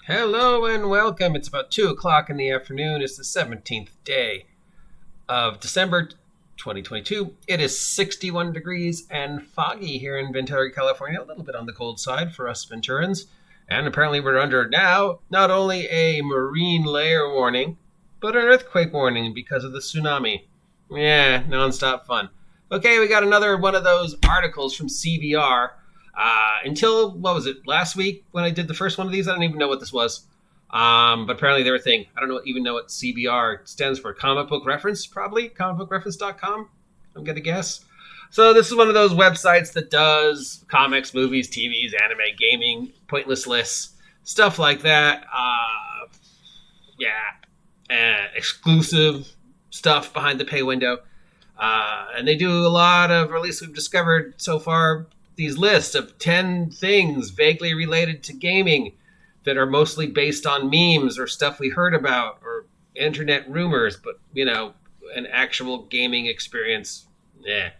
Hello and welcome. It's about 2 o'clock in the afternoon. It's the 17th day of December 2022. It is 61 degrees and foggy here in Ventura, California. A little bit on the cold side for us Venturans. And apparently we're under now not only a marine layer warning, but an earthquake warning because of the tsunami. Yeah, nonstop fun. Okay, we got another one of those articles from CBR. Until, what was it, last week when I did the first one of these? I don't even know what this was. But apparently they're a thing. I don't even know what CBR stands for. Comic Book Reference, probably. Comicbookreference.com, I'm going to guess. So this is one of those websites that does comics, movies, TVs, anime, gaming, pointless lists, stuff like that. Exclusive stuff behind the pay window. And they do a lot of, or at least we've discovered so far, these lists of 10 things vaguely related to gaming that are mostly based on memes or stuff we heard about or internet rumors, but, an actual gaming experience. Yeah.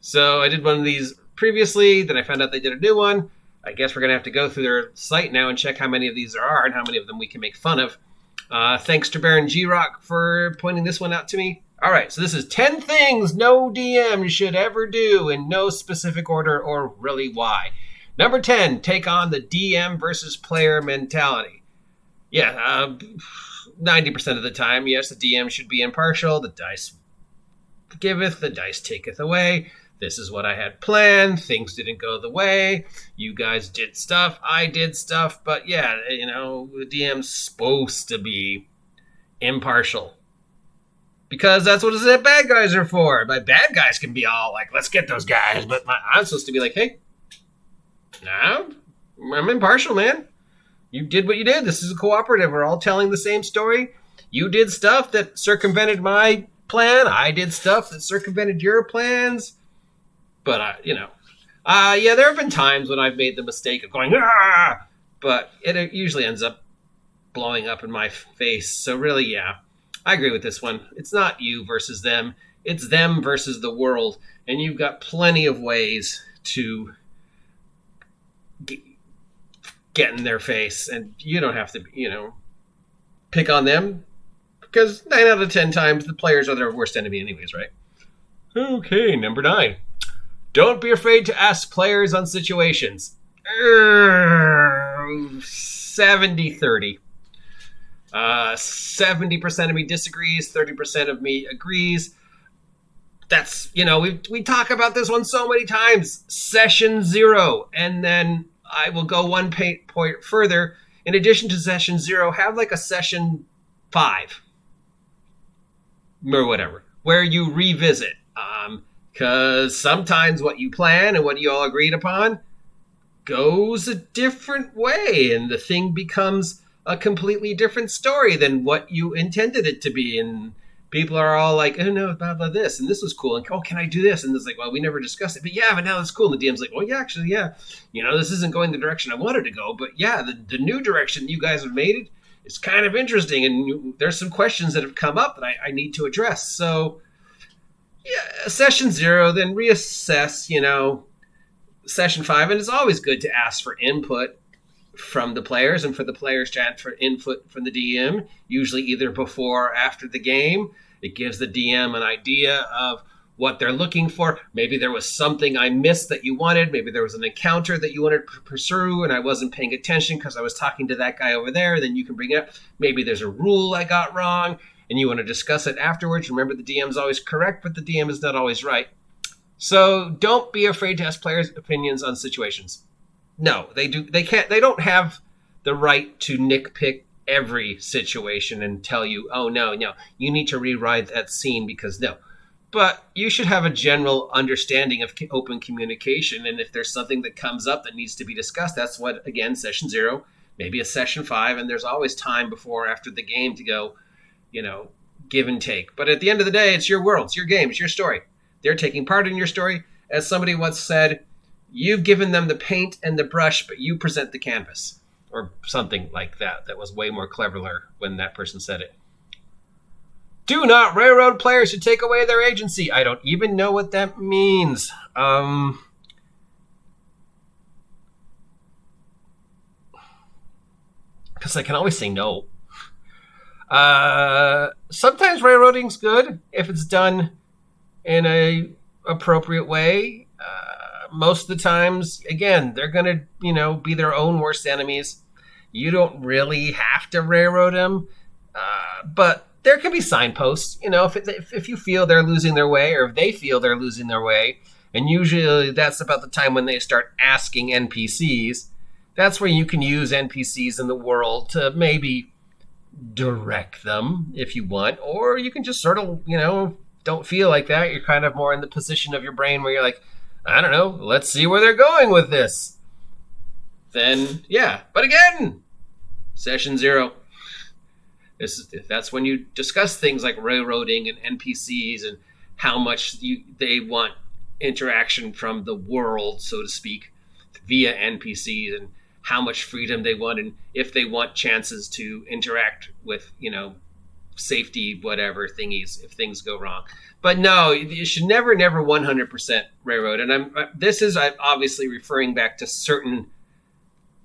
So I did one of these previously, then I found out they did a new one. I guess we're going to have to go through their site now and check how many of these there are and how many of them we can make fun of. Thanks to Baron G-Rock for pointing this one out to me. All right, so this is 10 things no DM should ever do in no specific order or really why. Number 10, take on the DM versus player mentality. Yeah, 90% of the time, yes, the DM should be impartial. The dice giveth, the dice taketh away. This is what I had planned. Things didn't go the way. You guys did stuff. I did stuff. But yeah, the DM's supposed to be impartial. Because that's what the bad guys are for. My bad guys can be all like, let's get those guys. But I'm supposed to be like, hey, no, I'm impartial, man. You did what you did. This is a cooperative. We're all telling the same story. You did stuff that circumvented my plan. I did stuff that circumvented your plans. But, there have been times when I've made the mistake of going, ah! But it usually ends up blowing up in my face. So really, yeah. I agree with this one. It's not you versus them. It's them versus the world. And you've got plenty of ways to get in their face. And you don't have to, pick on them. Because 9 out of 10 times, the players are their worst enemy anyways, right? Okay, number 9. Don't be afraid to ask players on situations. 70-30. 70% of me disagrees, 30% of me agrees. That's, we talk about this one so many times. Session 0. And then I will go one point further. In addition to session 0, have like a session 5. Or whatever. Where you revisit. Because sometimes what you plan and what you all agreed upon goes a different way. And the thing becomes a completely different story than what you intended it to be. And people are all like, oh no, blah, this. And this was cool. And, oh, can I do this? And it's like, well, we never discussed it. But yeah, but now it's cool. And the DM's like, well, yeah, actually, yeah. This isn't going the direction I wanted to go. But yeah, the new direction you guys have made it is kind of interesting. And there's some questions that have come up that I need to address. So yeah, session 0, then reassess, session 5. And it's always good to ask for input from the players and for the players to ask for input from the DM, usually either before or after the game. It gives the DM an idea of what they're looking for. Maybe there was something I missed that you wanted. Maybe there was an encounter that you wanted to pursue and I wasn't paying attention because I was talking to that guy over there. Then you can bring it up. Maybe there's a rule I got wrong and you want to discuss it afterwards. Remember, the DM's always correct, but the DM is not always right. So don't be afraid to ask players' opinions on situations. No, they don't have the right to nitpick every situation and tell you, oh, no, you need to rewrite that scene because no. But you should have a general understanding of open communication. And if there's something that comes up that needs to be discussed, that's what, again, session 0, maybe a session 5. And there's always time before or after the game to go, give and take. But at the end of the day, it's your world, it's your game, it's your story. They're taking part in your story. As somebody once said, you've given them the paint and the brush, but you present the canvas. Or something like that. That was way more clever when that person said it. Do not railroad players to take away their agency. I don't even know what that means. Because because I can always say no. Sometimes railroading's good if it's done in a appropriate way. Most of the times, again, they're going to, be their own worst enemies. You don't really have to railroad them, but there can be signposts. If you feel they're losing their way, or if they feel they're losing their way, and usually that's about the time when they start asking NPCs. That's where you can use NPCs in the world to maybe direct them if you want, or you can just sort of, don't feel like that. You're kind of more in the position of your brain where you're like, I don't know, let's see where they're going with this. Then, yeah. But again, session 0. That's when you discuss things like railroading and NPCs and how much they want interaction from the world, so to speak, via NPCs, and how much freedom they want, and if they want chances to interact with, safety, whatever thingies, if things go wrong. But no, you should never 100% railroad. And I'm obviously referring back to certain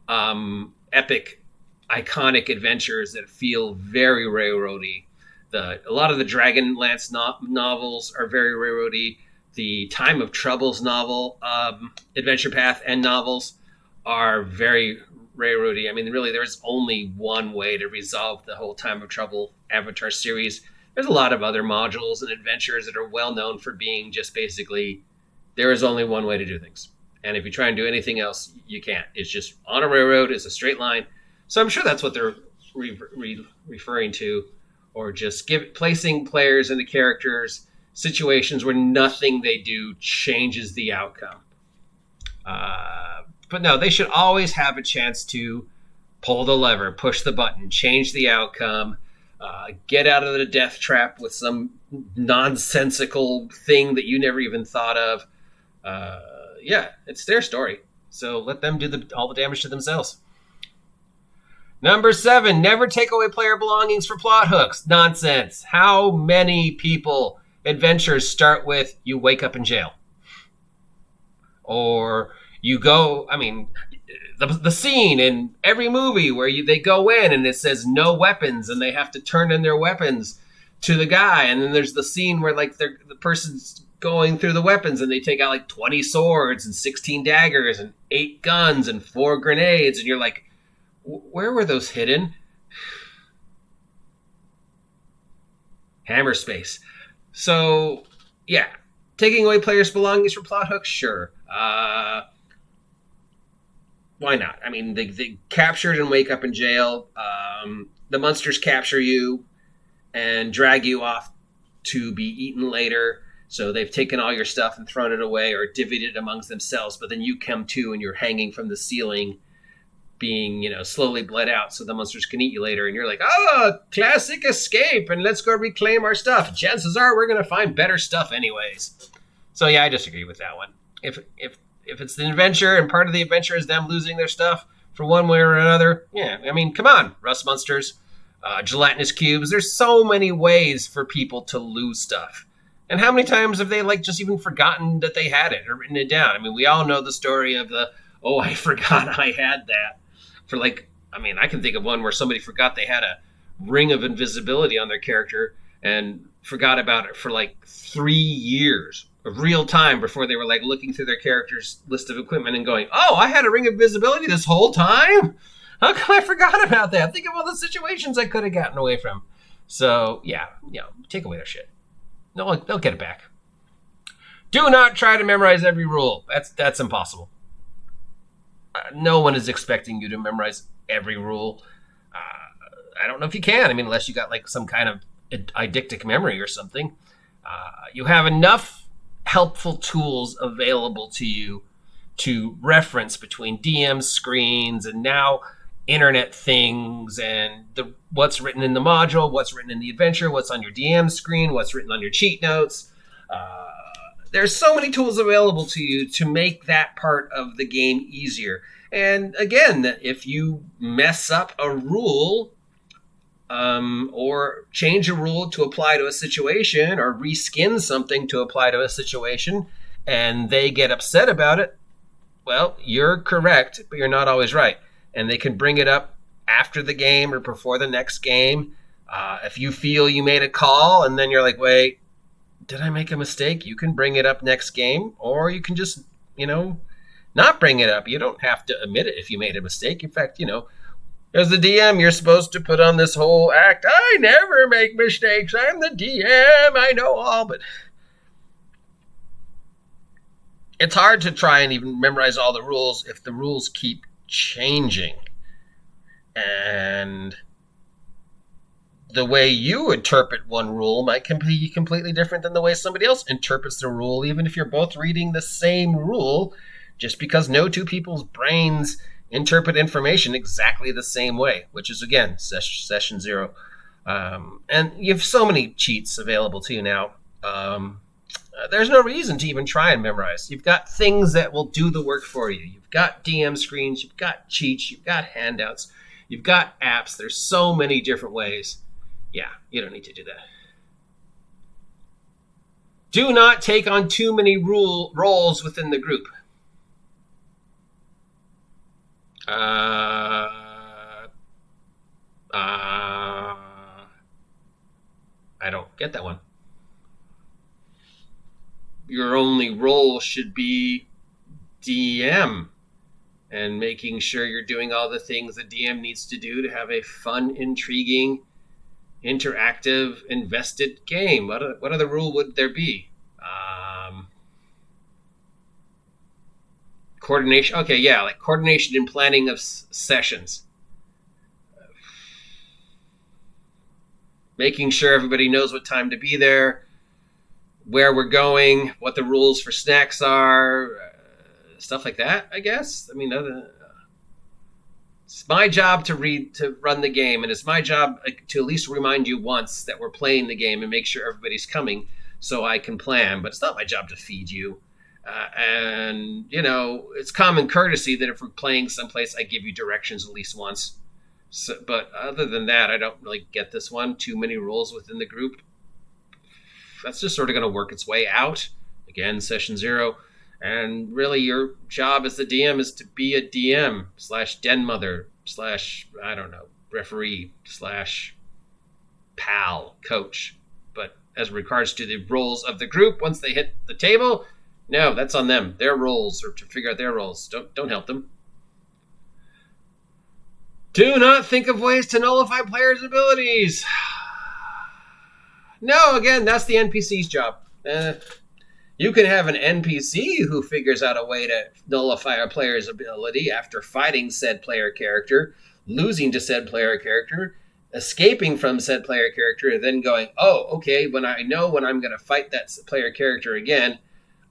epic, iconic adventures that feel very railroady. A lot of the Dragonlance novels are very railroady. The Time of Troubles novel, Adventure Path, and novels are very railroady. I mean, really, there's only one way to resolve the whole Time of Trouble Avatar series. There's a lot of other modules and adventures that are well known for being just basically, there is only one way to do things. And if you try and do anything else, you can't. It's just on a railroad, it's a straight line. So I'm sure that's what they're referring to, or just placing players into characters, situations where nothing they do changes the outcome. But no, they should always have a chance to pull the lever, push the button, change the outcome, get out of the death trap with some nonsensical thing that you never even thought of. Yeah, it's their story. So let them do all the damage to themselves. Number 7, never take away player belongings for plot hooks. Nonsense. How many adventures start with you wake up in jail? Or you go, the scene in every movie where they go in and it says no weapons and they have to turn in their weapons to the guy. And then there's the scene where the person's going through the weapons and they take out 20 swords and 16 daggers and 8 guns and 4 grenades. And you're like, where were those hidden? Hammer space. So, yeah. Taking away players' belongings for plot hooks? Sure. Why not? They captured and wake up in jail. The monsters capture you and drag you off to be eaten later. So they've taken all your stuff and thrown it away or divvied it amongst themselves. But then you come to and you're hanging from the ceiling, being, slowly bled out so the monsters can eat you later. And you're like, classic escape, and let's go reclaim our stuff. Chances are we're going to find better stuff anyways. So yeah, I disagree with that one. If it's the adventure and part of the adventure is them losing their stuff for one way or another, yeah, come on, rust monsters, gelatinous cubes. There's so many ways for people to lose stuff. And how many times have they just even forgotten that they had it or written it down? We all know the story of I forgot I had that. For I can think of one where somebody forgot they had a ring of invisibility on their character and forgot about it for 3 years of real time before they were looking through their character's list of equipment and going, I had a ring of invisibility this whole time? How come I forgot about that? Think of all the situations I could have gotten away from. So yeah, take away their shit. No, they'll get it back. Do not try to memorize every rule. That's impossible. No one is expecting you to memorize every rule. I don't know if you can. Unless you got some kind of eidetic memory or something. You have enough helpful tools available to you to reference between DM screens and now internet things and what's written in the module, what's written in the adventure, what's on your DM screen, what's written on your cheat notes. There's so many tools available to you to make that part of the game easier. And again, if you mess up a rule or change a rule to apply to a situation or reskin something to apply to a situation and they get upset about it, well, you're correct, but you're not always right. And they can bring it up after the game or before the next game. If you feel you made a call and then you're like, wait, did I make a mistake? You can bring it up next game, or you can just, not bring it up. You don't have to admit it if you made a mistake. In fact, as the DM, you're supposed to put on this whole act. I never make mistakes. I'm the DM. I know all, but it's hard to try and even memorize all the rules if the rules keep changing. And the way you interpret one rule might be completely different than the way somebody else interprets the rule, even if you're both reading the same rule, just because no two people's brains interpret information exactly the same way, which is, again, session 0. And you have so many cheats available to you now. There's no reason to even try and memorize. You've got things that will do the work for you. You've got DM screens, you've got cheats, you've got handouts, you've got apps. There's so many different ways. Yeah, you don't need to do that. Do not take on too many roles within the group. I don't get that one. Your only role should be DM and making sure you're doing all the things the DM needs to do to have a fun, intriguing, interactive, invested game. What other rule would there be? Coordination. Okay, yeah, like coordination and planning of sessions. Making sure everybody knows what time to be there, where we're going, what the rules for snacks are, stuff like that, I guess. I mean, it's my job to run the game, and it's my job to at least remind you once that we're playing the game and make sure everybody's coming so I can plan. But it's not my job to feed you. And, it's common courtesy that if we're playing someplace, I give you directions at least once. So, but other than that, I don't really get this one. Too many rules within the group. That's just sort of going to work its way out. Again, session 0. And really your job as the DM is to be a DM / den mother / referee / pal, coach. But as regards to the roles of the group, once they hit the table, no, that's on them. Their roles, or to figure out their roles. Don't help them. Do not think of ways to nullify players' abilities. No, again, that's the NPC's job. You can have an NPC who figures out a way to nullify a player's ability after fighting said player character, losing to said player character, escaping from said player character, and then going, oh, okay, when I'm going to fight that player character again,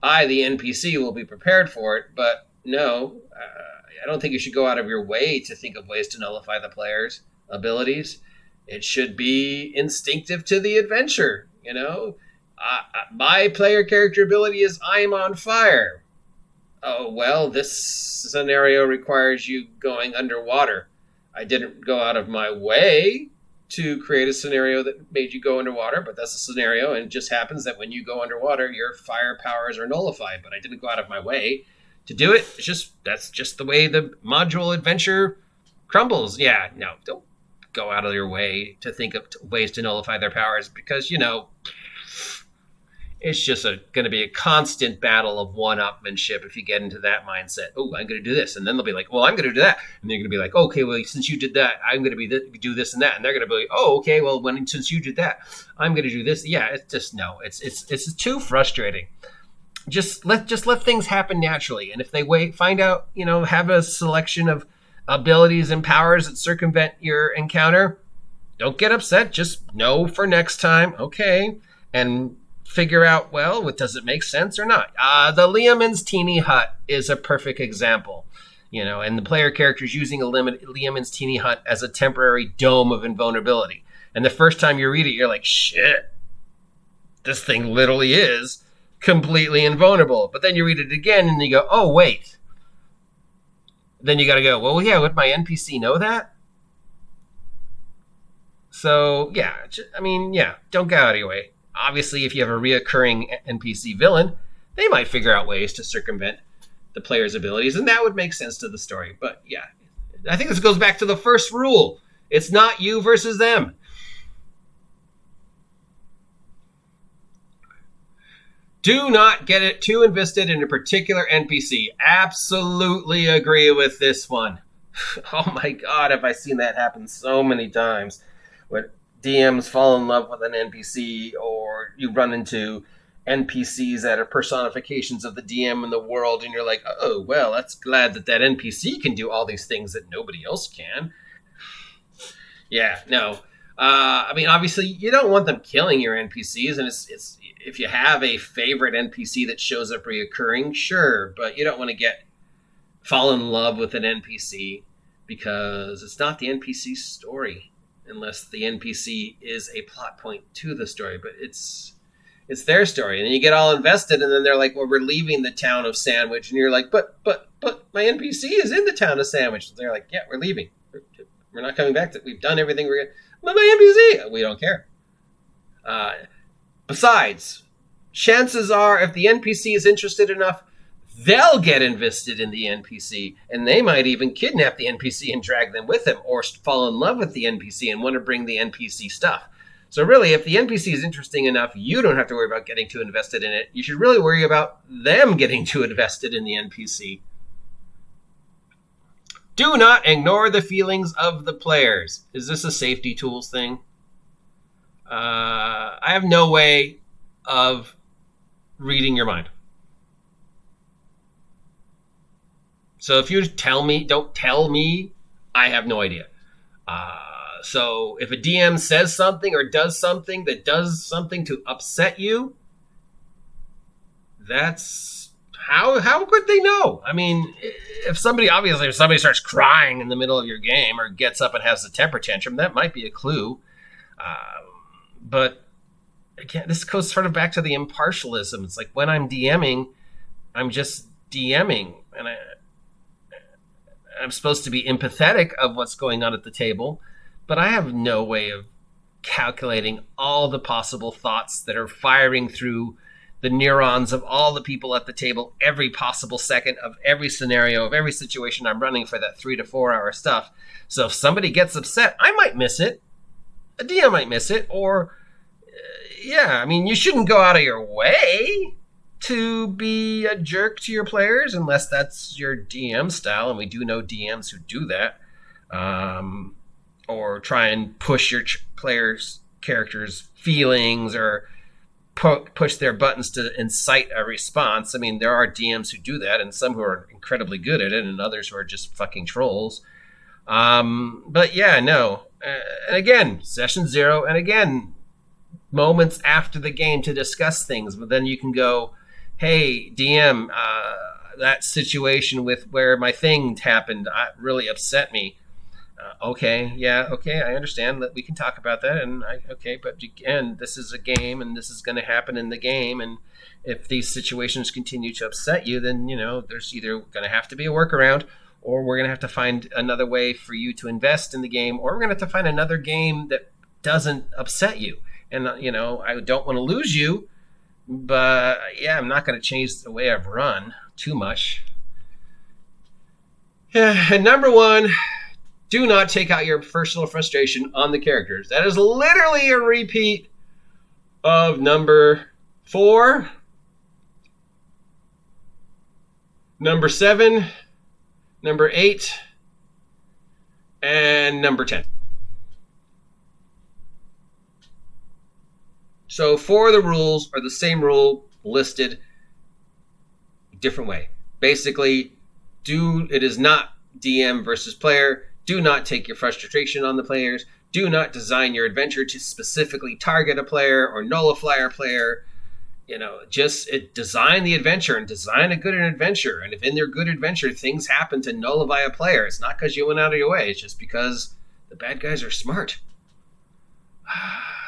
I, the NPC, will be prepared for it. But no, I don't think you should go out of your way to think of ways to nullify the player's abilities. It should be instinctive to the adventure, my player character ability is I'm on fire. Oh, well, this scenario requires you going underwater. I didn't go out of my way to create a scenario that made you go underwater, but that's a scenario, and it just happens that when you go underwater, your fire powers are nullified, but I didn't go out of my way to do it. That's just the way the module adventure crumbles. Yeah, no, don't go out of your way to think of ways to nullify their powers, because, it's just going to be a constant battle of one-upmanship if you get into that mindset. Oh, I'm going to do this. And then they'll be like, well, I'm going to do that. And they're going to be like, okay, well, since you did that, I'm going to do this and that. And they're going to be like, oh, okay, well, since you did that, I'm going to do this. Yeah, it's just, no, it's too frustrating. Just let things happen naturally. And if they find out, have a selection of abilities and powers that circumvent your encounter, don't get upset. Just know for next time, okay, and figure out, well, does it make sense or not? The Liamon's Teeny Hut is a perfect example, and the player character is using Liamon's Teeny Hut as a temporary dome of invulnerability. And the first time you read it, you're like, shit, this thing literally is completely invulnerable. But then you read it again and you go, oh, wait. Then you got to go, well, yeah, would my NPC know that? So, yeah, don't go out of your way. Obviously, if you have a reoccurring NPC villain, they might figure out ways to circumvent the player's abilities, and that would make sense to the story. But yeah, I think this goes back to the first rule. It's not you versus them. Do not get it too invested in a particular NPC. Absolutely agree with this one. Oh my God, have I seen that happen so many times. When DMs fall in love with an NPC, or you run into NPCs that are personifications of the DM in the world, and you're like, oh, well, that's glad that NPC can do all these things that nobody else can. Yeah, no. I mean, obviously, you don't want them killing your NPCs, and it's if you have a favorite NPC that shows up reoccurring, sure, but you don't want to fall in love with an NPC because it's not the NPC's story, unless the NPC is a plot point to the story, but it's their story. And then you get all invested, and then they're like, well, we're leaving the town of Sandwich, and you're like, but my NPC is in the town of Sandwich. And they're like, yeah, we're leaving. We're not coming back. We've done everything we're going to. But my NPC, we don't care. Besides, chances are if the NPC is interested enough, they'll get invested in the NPC, and they might even kidnap the NPC and drag them with them, or fall in love with the NPC and want to bring the NPC stuff. So really, if the NPC is interesting enough, you don't have to worry about getting too invested in it. You should really worry about them getting too invested in the NPC. Do not ignore the feelings of the players. Is this a safety tools thing? I have no way of reading your mind. So if you don't tell me, I have no idea. So if a DM says something or does something that does something to upset you, that's how could they know? I mean, if somebody starts crying in the middle of your game or gets up and has a temper tantrum, that might be a clue. But again, this goes sort of back to the impartialism. It's like when I'm DMing, I'm just DMing, and I'm supposed to be empathetic of what's going on at the table, but I have no way of calculating all the possible thoughts that are firing through the neurons of all the people at the table every possible second of every scenario, of every situation I'm running for that 3 to 4 hour stuff. So if somebody gets upset, I might miss it. A DM might miss it. Or, I mean, you shouldn't go out of your way to be a jerk to your players unless that's your DM style, and we do know DMs who do that, or try and push your players' characters' feelings, or push their buttons to incite a response. I mean, there are DMs who do that, and some who are incredibly good at it, and others who are just fucking trolls. But yeah, no. And again, session 0, and again, moments after the game to discuss things, but then you can go, hey, DM, that situation with where my thing happened really upset me. Okay, I understand that we can talk about that, and but again, this is a game, and this is going to happen in the game, and if these situations continue to upset you, then, there's either going to have to be a workaround, or we're going to have to find another way for you to invest in the game, or we're going to have to find another game that doesn't upset you. And, I don't want to lose you, but yeah, I'm not going to change the way I've run too much. Yeah, and number 1, do not take out your personal frustration on the characters. That is literally a repeat of number 4, number 7, number 8, and number 10. So 4 of the rules are the same rule listed different way. Basically, it is not DM versus player. Do not take your frustration on the players. Do not design your adventure to specifically target a player or nullify a player. Just design the adventure and design a good adventure. And if in their good adventure things happen to nullify a player, it's not because you went out of your way. It's just because the bad guys are smart.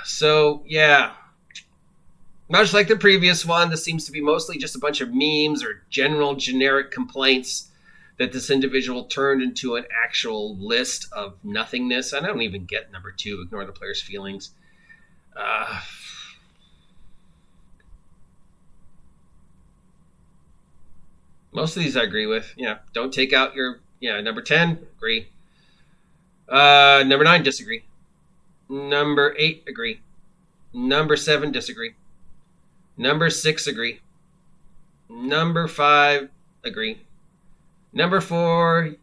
So, yeah. Much like the previous one, this seems to be mostly just a bunch of memes or generic complaints that this individual turned into an actual list of nothingness. I don't even get number 2, ignore the player's feelings. Most of these I agree with. Don't take out your, number 10, agree. Number 9, disagree. Number 8, agree. Number 7, disagree. Number 6, agree. Number 5, agree. Number 4,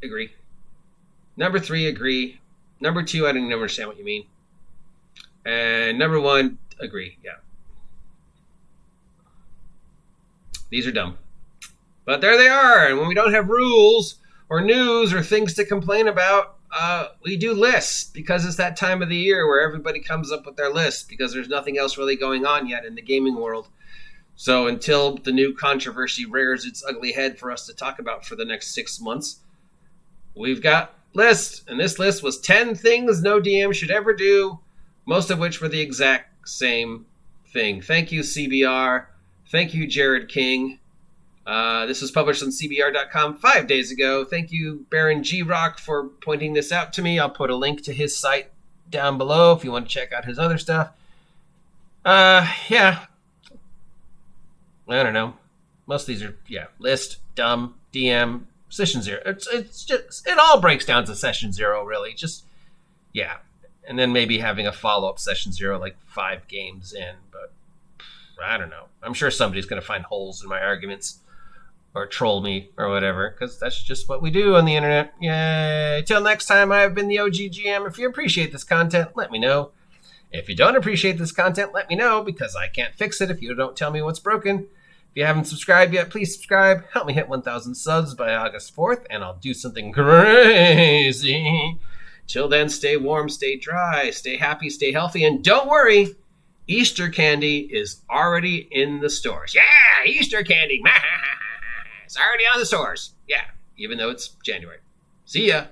agree. Number 3, agree. Number 2, I don't even understand what you mean. And number 1, agree. Yeah. These are dumb. But there they are. And when we don't have rules or news or things to complain about, we do lists because it's that time of the year where everybody comes up with their lists because there's nothing else really going on yet in the gaming world. So until the new controversy rears its ugly head for us to talk about for the next 6 months, we've got lists. And this list was 10 things no DM should ever do, most of which were the exact same thing. Thank you, CBR. Thank you, Jared King. This was published on CBR.com 5 days ago. Thank you, Baron G Rock, for pointing this out to me. I'll put a link to his site down below if you want to check out his other stuff. Yeah. I don't know. Most of these are, list, dumb, DM, session 0. It's just, it all breaks down to session 0, really. Just, yeah. And then maybe having a follow-up session 0 like 5 games in, but I don't know. I'm sure somebody's going to find holes in my arguments or troll me or whatever, because that's just what we do on the internet. Yay. Till next time, I've been the OG GM. If you appreciate this content, let me know. If you don't appreciate this content, let me know, because I can't fix it if you don't tell me what's broken. If you haven't subscribed yet, please subscribe. Help me hit 1,000 subs by August 4th, and I'll do something crazy. Till then, stay warm, stay dry, stay happy, stay healthy, and don't worry, Easter candy is already in the stores. Yeah, Easter candy. It's already on the stores. Yeah, even though it's January. See ya.